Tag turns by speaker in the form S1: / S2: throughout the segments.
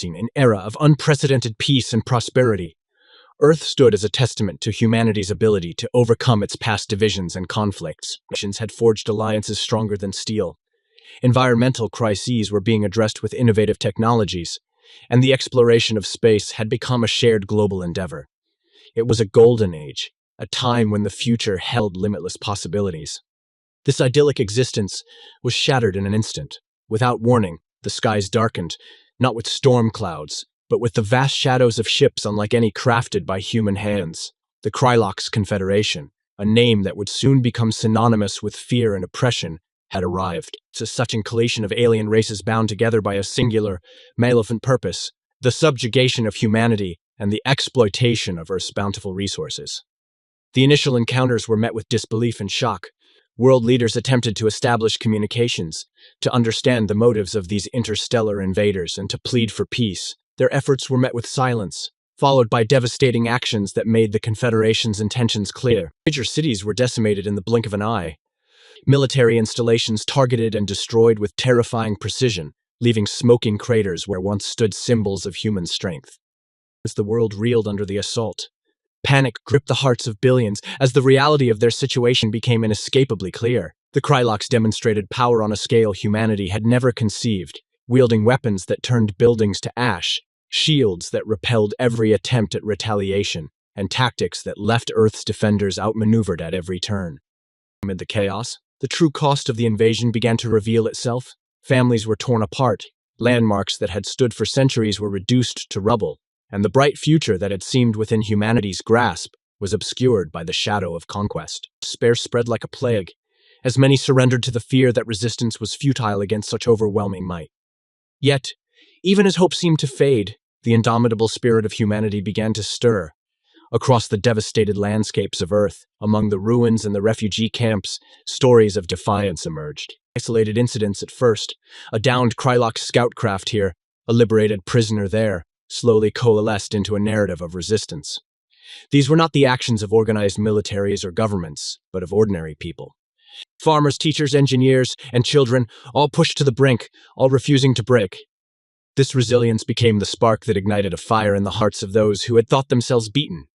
S1: an era of unprecedented peace and prosperity. Earth stood as a testament to humanity's ability to overcome its past divisions and conflicts. Nations had forged alliances stronger than steel. Environmental crises were being addressed with innovative technologies, and the exploration of space had become a shared global endeavor. It was a golden age, a time when the future held limitless possibilities. This idyllic existence was shattered in an instant. Without warning, the skies darkened, not with storm clouds, but with the vast shadows of ships unlike any crafted by human hands. The Krylox Confederation, a name that would soon become synonymous with fear and oppression, had arrived. It's such a collation of alien races bound together by a singular, malevolent purpose, the subjugation of humanity and the exploitation of Earth's bountiful resources. The initial encounters were met with disbelief and shock. World leaders attempted to establish communications, to understand the motives of these interstellar invaders, and to plead for peace. Their efforts were met with silence, followed by devastating actions that made the Confederation's intentions clear. Major cities were decimated in the blink of an eye. Military installations targeted and destroyed with terrifying precision, leaving smoking craters where once stood symbols of human strength. As the world reeled under the assault, panic gripped the hearts of billions as the reality of their situation became inescapably clear. The Krylox demonstrated power on a scale humanity had never conceived, wielding weapons that turned buildings to ash, shields that repelled every attempt at retaliation, and tactics that left Earth's defenders outmaneuvered at every turn. Amid the chaos, the true cost of the invasion began to reveal itself. Families were torn apart, landmarks that had stood for centuries were reduced to rubble, and the bright future that had seemed within humanity's grasp was obscured by the shadow of conquest. Despair spread like a plague, as many surrendered to the fear that resistance was futile against such overwhelming might. Yet, even as hope seemed to fade, the indomitable spirit of humanity began to stir. Across the devastated landscapes of Earth, among the ruins and the refugee camps, stories of defiance emerged. Isolated incidents at first, a downed Krylox scout craft here, a liberated prisoner there, slowly coalesced into a narrative of resistance. These were not the actions of organized militaries or governments, but of ordinary people. Farmers, teachers, engineers, and children, all pushed to the brink, all refusing to break. This resilience became the spark that ignited a fire in the hearts of those who had thought themselves beaten.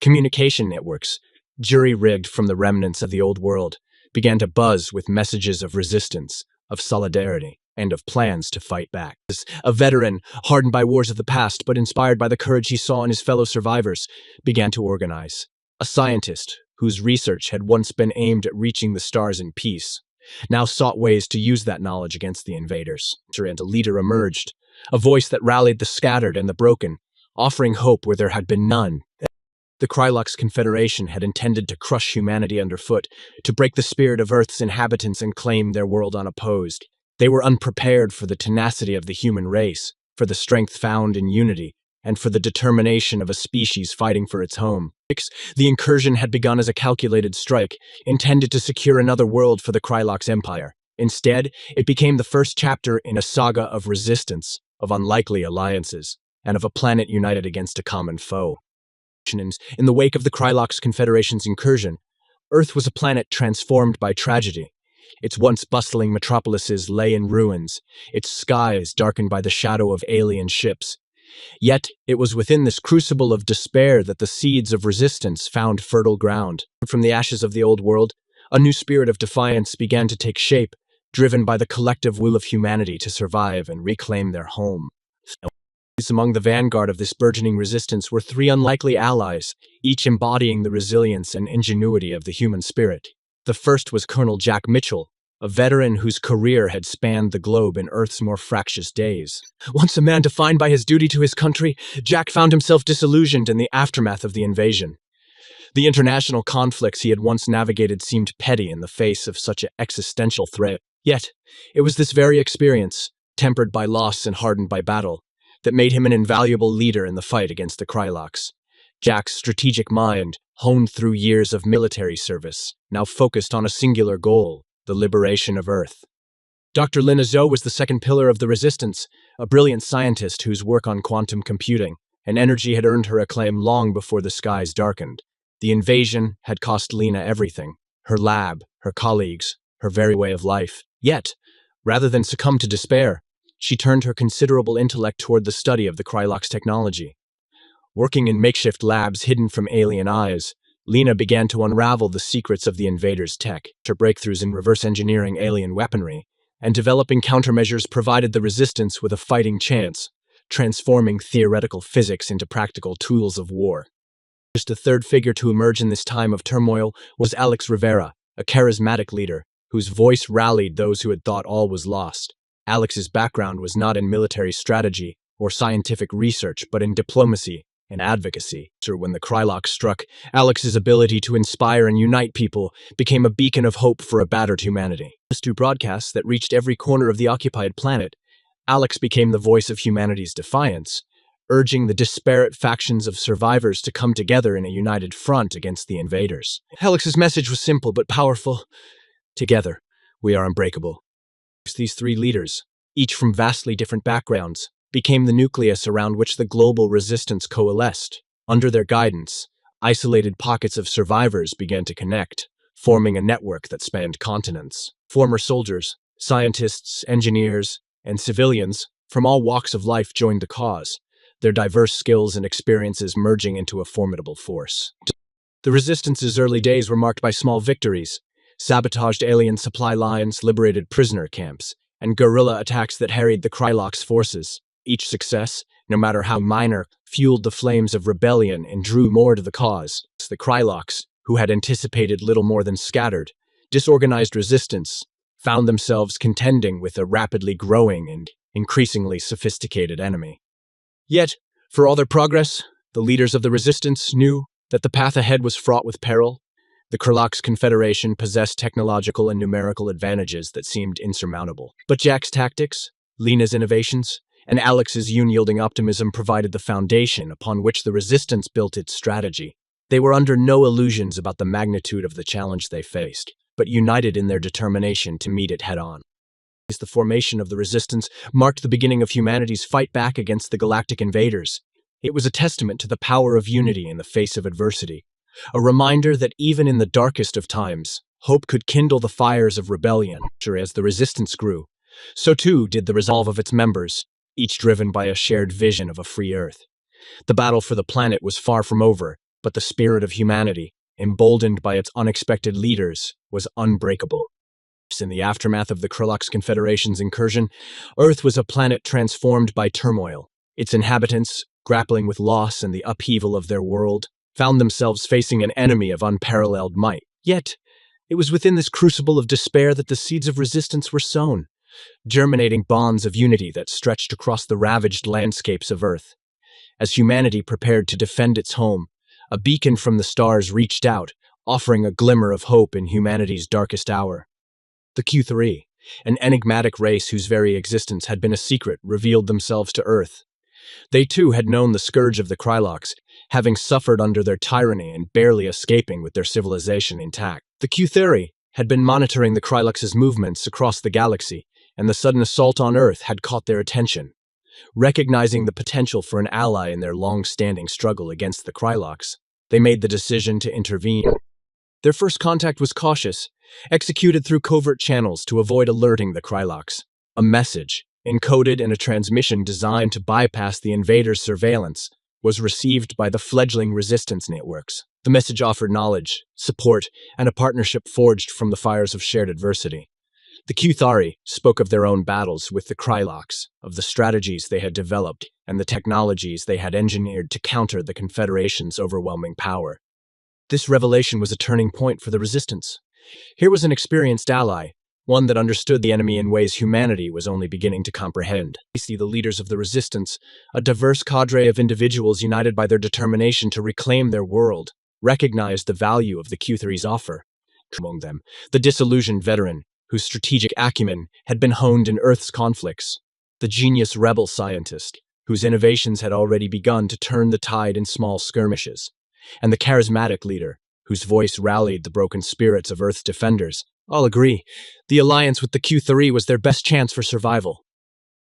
S1: Communication networks, jury-rigged from the remnants of the old world, began to buzz with messages of resistance, of solidarity, and of plans to fight back. As a veteran, hardened by wars of the past but inspired by the courage he saw in his fellow survivors, began to organize. A scientist, whose research had once been aimed at reaching the stars in peace, now sought ways to use that knowledge against the invaders. And a leader emerged, a voice that rallied the scattered and the broken, offering hope where there had been none. The Krylox Confederation had intended to crush humanity underfoot, to break the spirit of Earth's inhabitants and claim their world unopposed. They were unprepared for the tenacity of the human race, for the strength found in unity, and for the determination of a species fighting for its home. The incursion had begun as a calculated strike, intended to secure another world for the Krylox Empire. Instead, it became the first chapter in a saga of resistance, of unlikely alliances, and of a planet united against a common foe. In the wake of the Krylox Confederation's incursion, Earth was a planet transformed by tragedy. Its once bustling metropolises lay in ruins, its skies darkened by the shadow of alien ships. Yet, it was within this crucible of despair that the seeds of resistance found fertile ground. From the ashes of the old world, a new spirit of defiance began to take shape, driven by the collective will of humanity to survive and reclaim their home. Among the vanguard of this burgeoning resistance were three unlikely allies, each embodying the resilience and ingenuity of the human spirit. The first was Colonel Jack Mitchell, a veteran whose career had spanned the globe in Earth's more fractious days. Once a man defined by his duty to his country, Jack found himself disillusioned in the aftermath of the invasion. The international conflicts he had once navigated seemed petty in the face of such an existential threat. Yet, it was this very experience, tempered by loss and hardened by battle, that made him an invaluable leader in the fight against the Krylox. Jack's strategic mind, honed through years of military service, now focused on a singular goal, the liberation of Earth. Dr. Lin Azhou was the second pillar of the resistance, a brilliant scientist whose work on quantum computing and energy had earned her acclaim long before the skies darkened. The invasion had cost Lena everything, her lab, her colleagues, her very way of life. Yet, rather than succumb to despair, she turned her considerable intellect toward the study of the Krylox technology. Working in makeshift labs hidden from alien eyes, Lena began to unravel the secrets of the Invaders' tech. Her breakthroughs in reverse engineering alien weaponry and developing countermeasures provided the Resistance with a fighting chance, transforming theoretical physics into practical tools of war. Just a third figure to emerge in this time of turmoil was Alex Rivera, a charismatic leader whose voice rallied those who had thought all was lost. Alex's background was not in military strategy or scientific research, but in diplomacy and advocacy. When the Krylox struck, Alex's ability to inspire and unite people became a beacon of hope for a battered humanity. Through broadcasts that reached every corner of the occupied planet, Alex became the voice of humanity's defiance, urging the disparate factions of survivors to come together in a united front against the invaders. Alex's message was simple but powerful. Together, we are unbreakable. These three leaders, each from vastly different backgrounds, became the nucleus around which the global resistance coalesced. Under their guidance, isolated pockets of survivors began to connect, forming a network that spanned continents. Former soldiers, scientists, engineers, and civilians from all walks of life joined the cause, their diverse skills and experiences merging into a formidable force. The Resistance's early days were marked by small victories, sabotaged alien supply lines, liberated prisoner camps, and guerrilla attacks that harried the Krylox forces. Each success, no matter how minor, fueled the flames of rebellion and drew more to the cause. The Krylox, who had anticipated little more than scattered, disorganized resistance, found themselves contending with a rapidly growing and increasingly sophisticated enemy. Yet, for all their progress, the leaders of the Resistance knew that the path ahead was fraught with peril. The Krylox Confederation possessed technological and numerical advantages that seemed insurmountable. But Jack's tactics, Lena's innovations, and Alex's unyielding optimism provided the foundation upon which the Resistance built its strategy. They were under no illusions about the magnitude of the challenge they faced, but united in their determination to meet it head-on. The formation of the Resistance marked the beginning of humanity's fight back against the Galactic Invaders. It was a testament to the power of unity in the face of adversity, a reminder that even in the darkest of times, hope could kindle the fires of rebellion. As the Resistance grew, so too did the resolve of its members, each driven by a shared vision of a free Earth. The battle for the planet was far from over, but the spirit of humanity, emboldened by its unexpected leaders, was unbreakable. In the aftermath of the Krylox Confederation's incursion, Earth was a planet transformed by turmoil. Its inhabitants, grappling with loss and the upheaval of their world, found themselves facing an enemy of unparalleled might. Yet, it was within this crucible of despair that the seeds of resistance were sown, germinating bonds of unity that stretched across the ravaged landscapes of Earth. As humanity prepared to defend its home, a beacon from the stars reached out, offering a glimmer of hope in humanity's darkest hour. The Q3, an enigmatic race whose very existence had been a secret, revealed themselves to Earth. They too had known the scourge of the Krylox, having suffered under their tyranny and barely escaping with their civilization intact. The Q3 had been monitoring the Krylox's movements across the galaxy, and the sudden assault on Earth had caught their attention. Recognizing the potential for an ally in their long-standing struggle against the Krylox, they made the decision to intervene. Their first contact was cautious, executed through covert channels to avoid alerting the Krylox. A message, encoded in a transmission designed to bypass the invaders' surveillance, was received by the fledgling resistance networks. The message offered knowledge, support, and a partnership forged from the fires of shared adversity. The Q3 spoke of their own battles with the Krylox, of the strategies they had developed, and the technologies they had engineered to counter the Confederation's overwhelming power. This revelation was a turning point for the Resistance. Here was an experienced ally, one that understood the enemy in ways humanity was only beginning to comprehend. We see the leaders of the Resistance, a diverse cadre of individuals united by their determination to reclaim their world, recognized the value of the Q3's offer. Among them, the disillusioned veteran, whose strategic acumen had been honed in Earth's conflicts, the genius rebel scientist, whose innovations had already begun to turn the tide in small skirmishes, and the charismatic leader, whose voice rallied the broken spirits of Earth's defenders. All agree, the alliance with the Q3 was their best chance for survival.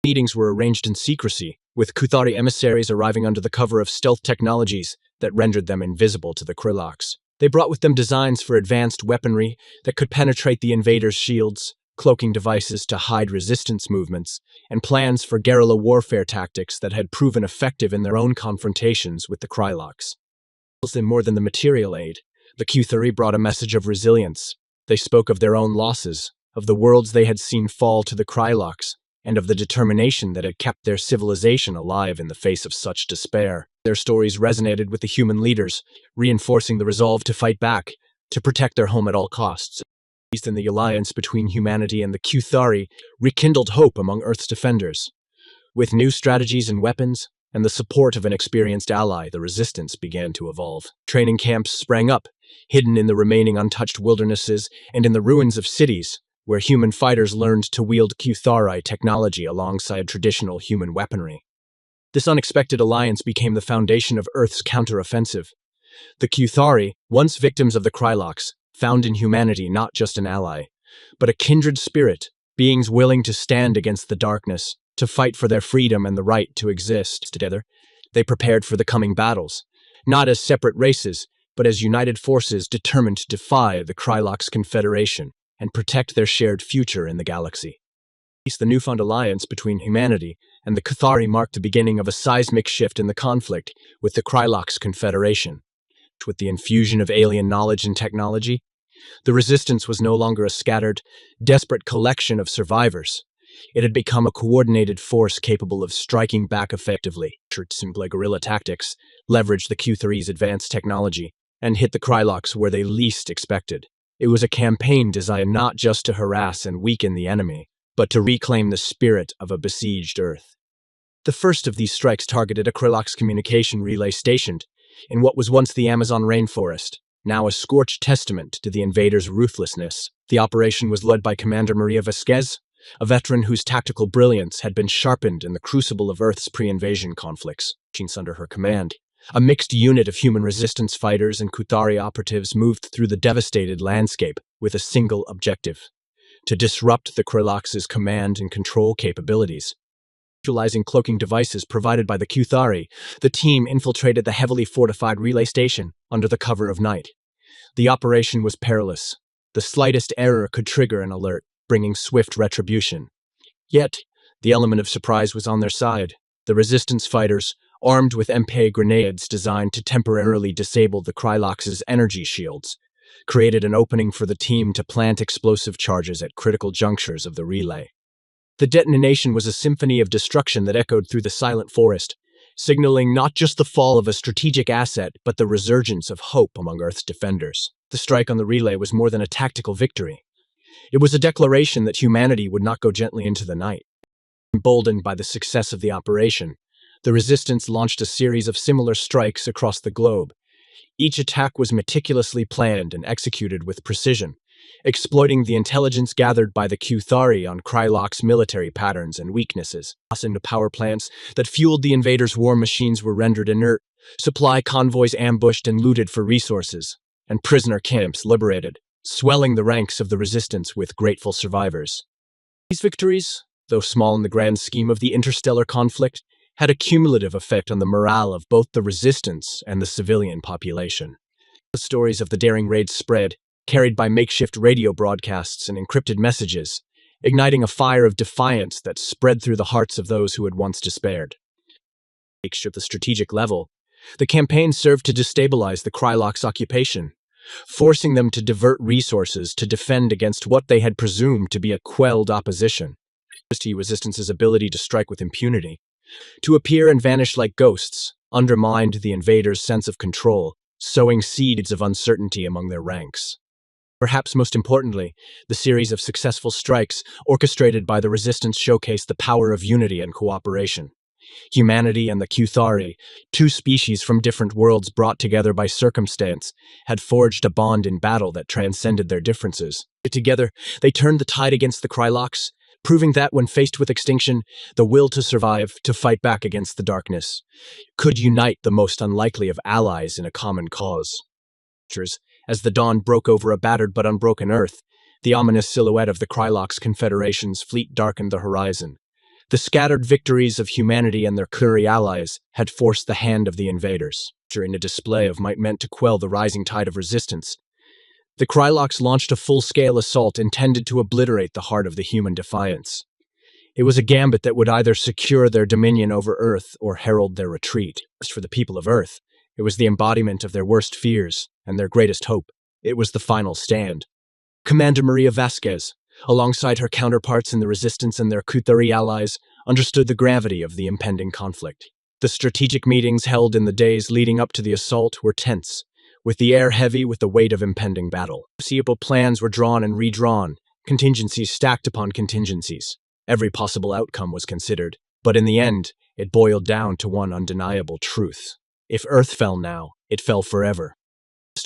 S1: Meetings were arranged in secrecy, with Q3 emissaries arriving under the cover of stealth technologies that rendered them invisible to the Krylox. They brought with them designs for advanced weaponry that could penetrate the invaders' shields, cloaking devices to hide resistance movements, and plans for guerrilla warfare tactics that had proven effective in their own confrontations with the Krylox. More than the material aid, the Q-30 brought a message of resilience. They spoke of their own losses, of the worlds they had seen fall to the Krylox, and of the determination that had kept their civilization alive in the face of such despair. Their stories resonated with the human leaders, reinforcing the resolve to fight back, to protect their home at all costs. And the alliance between humanity and the Q-30 rekindled hope among Earth's defenders. With new strategies and weapons, and the support of an experienced ally, the resistance began to evolve. Training camps sprang up, hidden in the remaining untouched wildernesses and in the ruins of cities, where human fighters learned to wield Q-30 technology alongside traditional human weaponry. This unexpected alliance became the foundation of Earth's counteroffensive. The Q-30, once victims of the Krylox, found in humanity not just an ally, but a kindred spirit, beings willing to stand against the darkness, to fight for their freedom and the right to exist. Together, they prepared for the coming battles, not as separate races, but as united forces determined to defy the Krylox Confederation and protect their shared future in the galaxy. The newfound alliance between humanity and the Q-30 marked the beginning of a seismic shift in the conflict with the Krylox Confederation. With the infusion of alien knowledge and technology, the resistance was no longer a scattered, desperate collection of survivors. It had become a coordinated force capable of striking back effectively. Simply guerrilla tactics leveraged the Q-30's advanced technology and hit the Krylox where they least expected. It was a campaign designed not just to harass and weaken the enemy, but to reclaim the spirit of a besieged Earth. The first of these strikes targeted a Krylox communication relay stationed in what was once the Amazon rainforest, now a scorched testament to the invaders' ruthlessness. The operation was led by Commander Maria Vasquez, a veteran whose tactical brilliance had been sharpened in the crucible of Earth's pre-invasion conflicts. Under her command, a mixed unit of human resistance fighters and Q-30 operatives moved through the devastated landscape with a single objective: to disrupt the Krylox's command and control capabilities. Utilizing cloaking devices provided by the Q-30, the team infiltrated the heavily fortified relay station under the cover of night. The operation was perilous. The slightest error could trigger an alert, bringing swift retribution. Yet, the element of surprise was on their side. The resistance fighters, armed with MP grenades designed to temporarily disable the Krylox's energy shields, created an opening for the team to plant explosive charges at critical junctures of the relay. The detonation was a symphony of destruction that echoed through the silent forest, signaling not just the fall of a strategic asset, but the resurgence of hope among Earth's defenders. The strike on the relay was more than a tactical victory. It was a declaration that humanity would not go gently into the night. Emboldened by the success of the operation, the resistance launched a series of similar strikes across the globe. Each attack was meticulously planned and executed with precision, exploiting the intelligence gathered by the Q-30 on Krylox military patterns and weaknesses. The power plants that fueled the invaders' war machines were rendered inert, supply convoys ambushed and looted for resources, and prisoner camps liberated, swelling the ranks of the resistance with grateful survivors. These victories, though small in the grand scheme of the interstellar conflict, had a cumulative effect on the morale of both the resistance and the civilian population. The stories of the daring raids spread, carried by makeshift radio broadcasts and encrypted messages, igniting a fire of defiance that spread through the hearts of those who had once despaired. At the strategic level, the campaign served to destabilize the Krylox occupation, forcing them to divert resources to defend against what they had presumed to be a quelled opposition. Resistance's ability to strike with impunity, to appear and vanish like ghosts, undermined the invaders' sense of control, sowing seeds of uncertainty among their ranks. Perhaps most importantly, the series of successful strikes orchestrated by the resistance showcased the power of unity and cooperation. Humanity and the Q-30, two species from different worlds brought together by circumstance, had forged a bond in battle that transcended their differences. Together, they turned the tide against the Krylox, proving that when faced with extinction, the will to survive, to fight back against the darkness, could unite the most unlikely of allies in a common cause. As the dawn broke over a battered but unbroken Earth, the ominous silhouette of the Krylox Confederation's fleet darkened the horizon. The scattered victories of humanity and their Q-30 allies had forced the hand of the invaders. During a display of might meant to quell the rising tide of resistance, The Krylox launched a full-scale assault intended to obliterate the heart of the human defiance. It was a gambit that would either secure their dominion over Earth or herald their retreat. As for the people of Earth, it was the embodiment of their worst fears and their greatest hope. It was the final stand. Commander Maria Vasquez, alongside her counterparts in the resistance and their Q3 allies, understood the gravity of the impending conflict. The strategic meetings held in the days leading up to the assault were tense, with the air heavy with the weight of impending battle. Foreseeable plans were drawn and redrawn, contingencies stacked upon contingencies. Every possible outcome was considered, but in the end, it boiled down to one undeniable truth. If Earth fell now, it fell forever.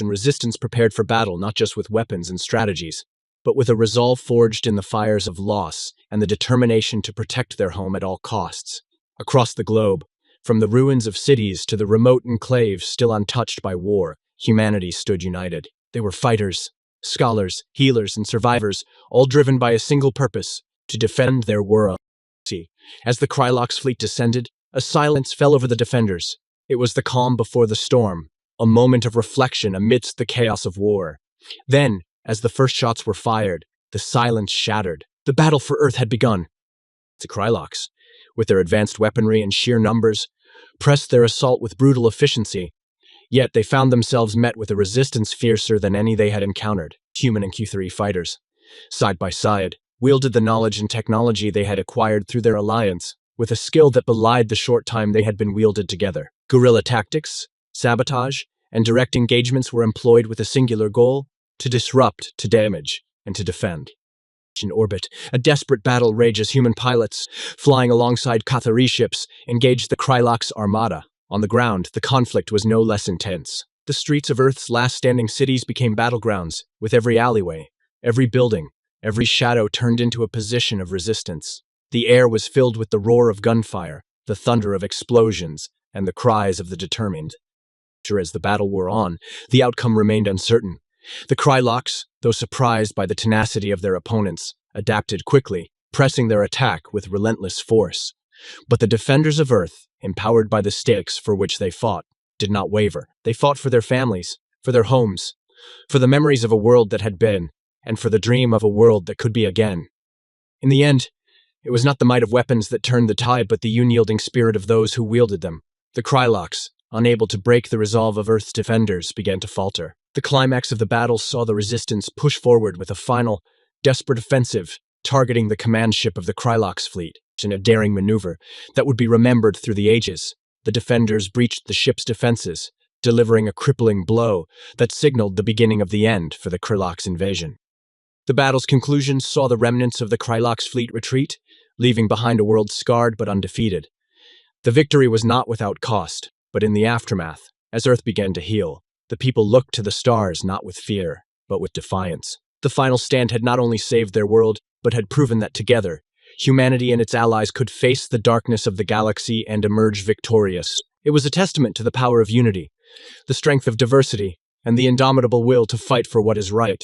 S1: And resistance prepared for battle not just with weapons and strategies, but with a resolve forged in the fires of loss and the determination to protect their home at all costs. Across the globe, from the ruins of cities to the remote enclaves still untouched by war, humanity stood united. They were fighters, scholars, healers, and survivors, all driven by a single purpose: to defend their world. As the Krylox fleet descended, a silence fell over the defenders. It was the calm before the storm, a moment of reflection amidst the chaos of war. Then, as the first shots were fired, the silence shattered. The battle for Earth had begun. The Krylox, with their advanced weaponry and sheer numbers, pressed their assault with brutal efficiency. Yet they found themselves met with a resistance fiercer than any they had encountered. Human and Q3 fighters, side by side, wielded the knowledge and technology they had acquired through their alliance, with a skill that belied the short time they had been wielded together. Guerrilla tactics, sabotage, and direct engagements were employed with a singular goal: to disrupt, to damage, and to defend. In orbit, a desperate battle rages. Human pilots, flying alongside Q3 ships, engaged the Krylox armada. On the ground, the conflict was no less intense. The streets of Earth's last standing cities became battlegrounds, with every alleyway, every building, every shadow turned into a position of resistance. The air was filled with the roar of gunfire, the thunder of explosions, and the cries of the determined. As the battle wore on, the outcome remained uncertain. The Krylox, though surprised by the tenacity of their opponents, adapted quickly, pressing their attack with relentless force. But the defenders of Earth, empowered by the stakes for which they fought, did not waver. They fought for their families, for their homes, for the memories of a world that had been, and for the dream of a world that could be again. In the end, it was not the might of weapons that turned the tide, but the unyielding spirit of those who wielded them. The Krylox, unable to break the resolve of Earth's defenders, began to falter. The climax of the battle saw the resistance push forward with a final, desperate offensive, targeting the command ship of the Krylox fleet. In a daring maneuver that would be remembered through the ages, the defenders breached the ship's defenses, delivering a crippling blow that signaled the beginning of the end for the Krylox invasion. The battle's conclusion saw the remnants of the Krylox fleet retreat, leaving behind a world scarred but undefeated. The victory was not without cost, but in the aftermath, as Earth began to heal, the people looked to the stars not with fear, but with defiance. The final stand had not only saved their world, but had proven that together, humanity and its allies could face the darkness of the galaxy and emerge victorious. It was a testament to the power of unity, the strength of diversity, and the indomitable will to fight for what is right,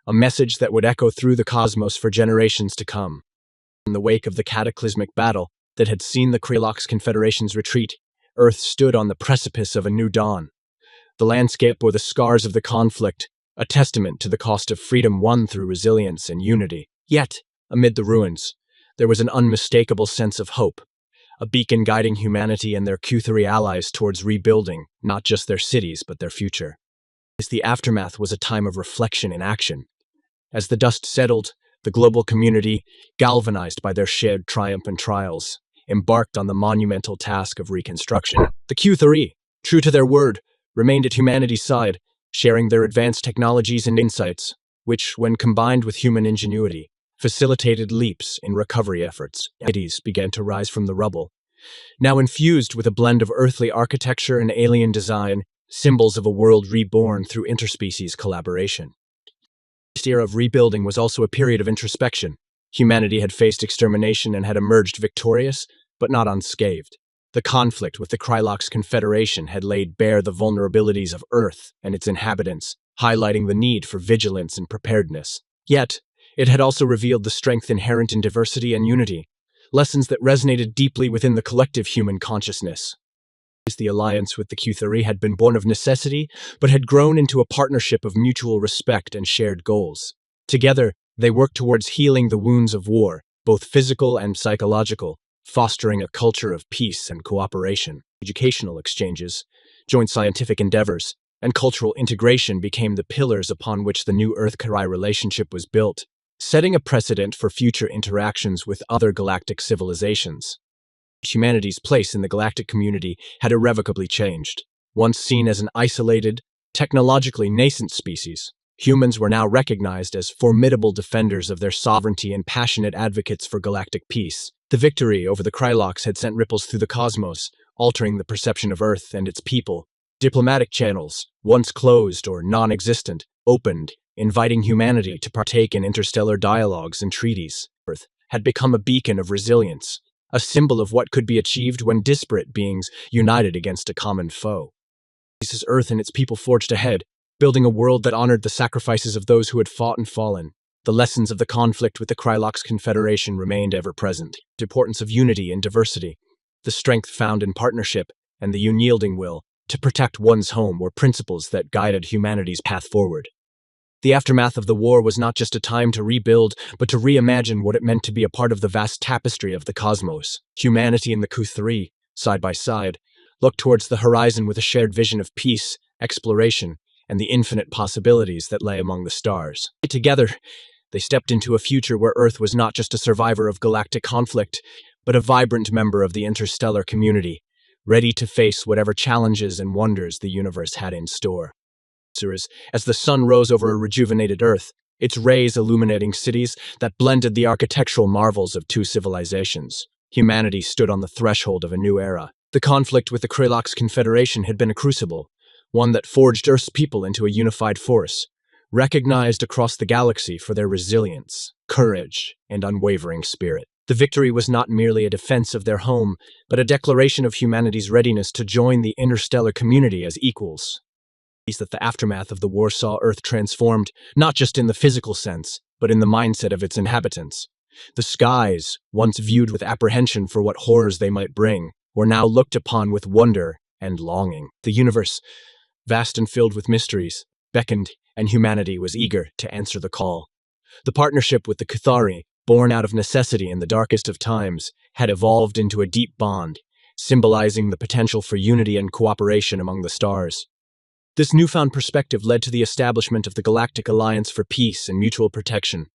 S1: a message that would echo through the cosmos for generations to come. In the wake of the cataclysmic battle that had seen the Krylox Confederation's retreat, Earth stood on the precipice of a new dawn. The landscape bore the scars of the conflict, a testament to the cost of freedom won through resilience and unity. Yet, amid the ruins, there was an unmistakable sense of hope, a beacon guiding humanity and their Q3 allies towards rebuilding not just their cities but their future. The aftermath was a time of reflection and action. As the dust settled, the global community, galvanized by their shared triumph and trials, embarked on the monumental task of reconstruction. The Q3, true to their word, remained at humanity's side, sharing their advanced technologies and insights, which, when combined with human ingenuity, facilitated leaps in recovery efforts. Cities began to rise from the rubble, now infused with a blend of earthly architecture and alien design, symbols of a world reborn through interspecies collaboration. This era of rebuilding was also a period of introspection. Humanity had faced extermination and had emerged victorious, but not unscathed. The conflict with the Krylox Confederation had laid bare the vulnerabilities of Earth and its inhabitants, highlighting the need for vigilance and preparedness. Yet, it had also revealed the strength inherent in diversity and unity, lessons that resonated deeply within the collective human consciousness. The alliance with the Q3 had been born of necessity, but had grown into a partnership of mutual respect and shared goals. Together, they worked towards healing the wounds of war, both physical and psychological, fostering a culture of peace and cooperation. Educational exchanges, joint scientific endeavors, and cultural integration became the pillars upon which the new Earth-Kai relationship was built, setting a precedent for future interactions with other galactic civilizations. Humanity's place in the galactic community had irrevocably changed. Once seen as an isolated, technologically nascent species, humans were now recognized as formidable defenders of their sovereignty and passionate advocates for galactic peace. The victory over the Krylox had sent ripples through the cosmos, altering the perception of Earth and its people. Diplomatic channels, once closed or non-existent, opened, inviting humanity to partake in interstellar dialogues and treaties. Earth had become a beacon of resilience, a symbol of what could be achieved when disparate beings united against a common foe. As Earth and its people forged ahead, building a world that honored the sacrifices of those who had fought and fallen. The lessons of the conflict with the Krylox Confederation remained ever present. The importance of unity and diversity, the strength found in partnership, and the unyielding will to protect one's home were principles that guided humanity's path forward. The aftermath of the war was not just a time to rebuild, but to reimagine what it meant to be a part of the vast tapestry of the cosmos. Humanity and the Q3, side by side, looked towards the horizon with a shared vision of peace, exploration, and the infinite possibilities that lay among the stars. Together, they stepped into a future where Earth was not just a survivor of galactic conflict, but a vibrant member of the interstellar community, ready to face whatever challenges and wonders the universe had in store. As the sun rose over a rejuvenated Earth, its rays illuminating cities that blended the architectural marvels of two civilizations, humanity stood on the threshold of a new era. The conflict with the Krylox Confederation had been a crucible, one that forged Earth's people into a unified force, recognized across the galaxy for their resilience, courage, and unwavering spirit. The victory was not merely a defense of their home, but a declaration of humanity's readiness to join the interstellar community as equals. That the aftermath of the war saw Earth transformed, not just in the physical sense, but in the mindset of its inhabitants. The skies, once viewed with apprehension for what horrors they might bring, were now looked upon with wonder and longing. The universe, vast and filled with mysteries, beckoned, and humanity was eager to answer the call. The partnership with the Q3, born out of necessity in the darkest of times, had evolved into a deep bond, symbolizing the potential for unity and cooperation among the stars. This newfound perspective led to the establishment of the Galactic Alliance for Peace and Mutual Protection,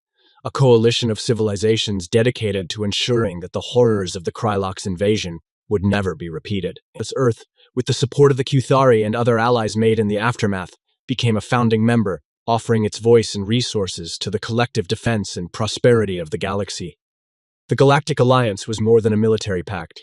S1: a coalition of civilizations dedicated to ensuring that the horrors of the Krylox invasion would never be repeated. As Earth, with the support of the Q3 and other allies made in the aftermath, became a founding member, offering its voice and resources to the collective defense and prosperity of the galaxy. The Galactic Alliance was more than a military pact.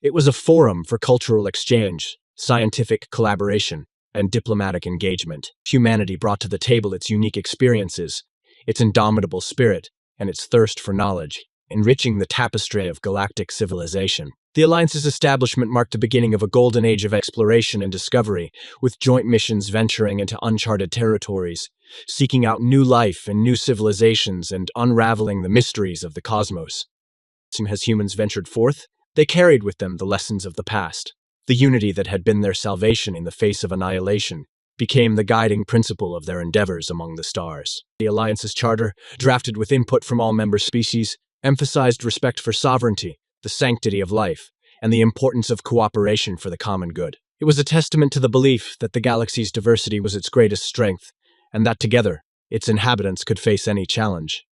S1: It was a forum for cultural exchange, scientific collaboration, and diplomatic engagement. Humanity brought to the table its unique experiences, its indomitable spirit, and its thirst for knowledge, enriching the tapestry of galactic civilization. The Alliance's establishment marked the beginning of a golden age of exploration and discovery, with joint missions venturing into uncharted territories, seeking out new life and new civilizations and unraveling the mysteries of the cosmos. As humans ventured forth, they carried with them the lessons of the past. The unity that had been their salvation in the face of annihilation became the guiding principle of their endeavors among the stars. The Alliance's charter, drafted with input from all member species, emphasized respect for sovereignty, the sanctity of life, and the importance of cooperation for the common good. It was a testament to the belief that the galaxy's diversity was its greatest strength, and that together, its inhabitants could face any challenge.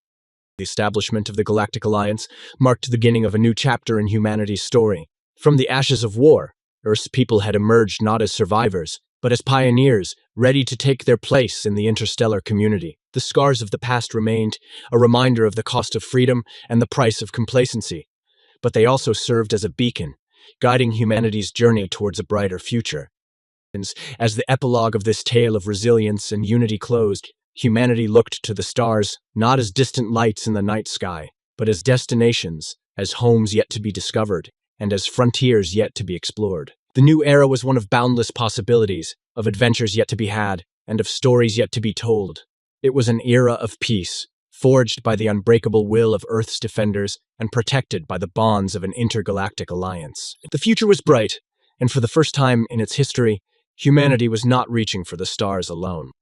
S1: The establishment of the Galactic Alliance marked the beginning of a new chapter in humanity's story. From the ashes of war, Earth's people had emerged not as survivors, but as pioneers, ready to take their place in the interstellar community. The scars of the past remained, a reminder of the cost of freedom and the price of complacency. But they also served as a beacon, guiding humanity's journey towards a brighter future. As the epilogue of this tale of resilience and unity closed, humanity looked to the stars not as distant lights in the night sky, but as destinations, as homes yet to be discovered, and as frontiers yet to be explored. The new era was one of boundless possibilities, of adventures yet to be had, and of stories yet to be told. It was an era of peace, forged by the unbreakable will of Earth's defenders and protected by the bonds of an intergalactic alliance. The future was bright, And for the first time in its history, humanity was not reaching for the stars alone.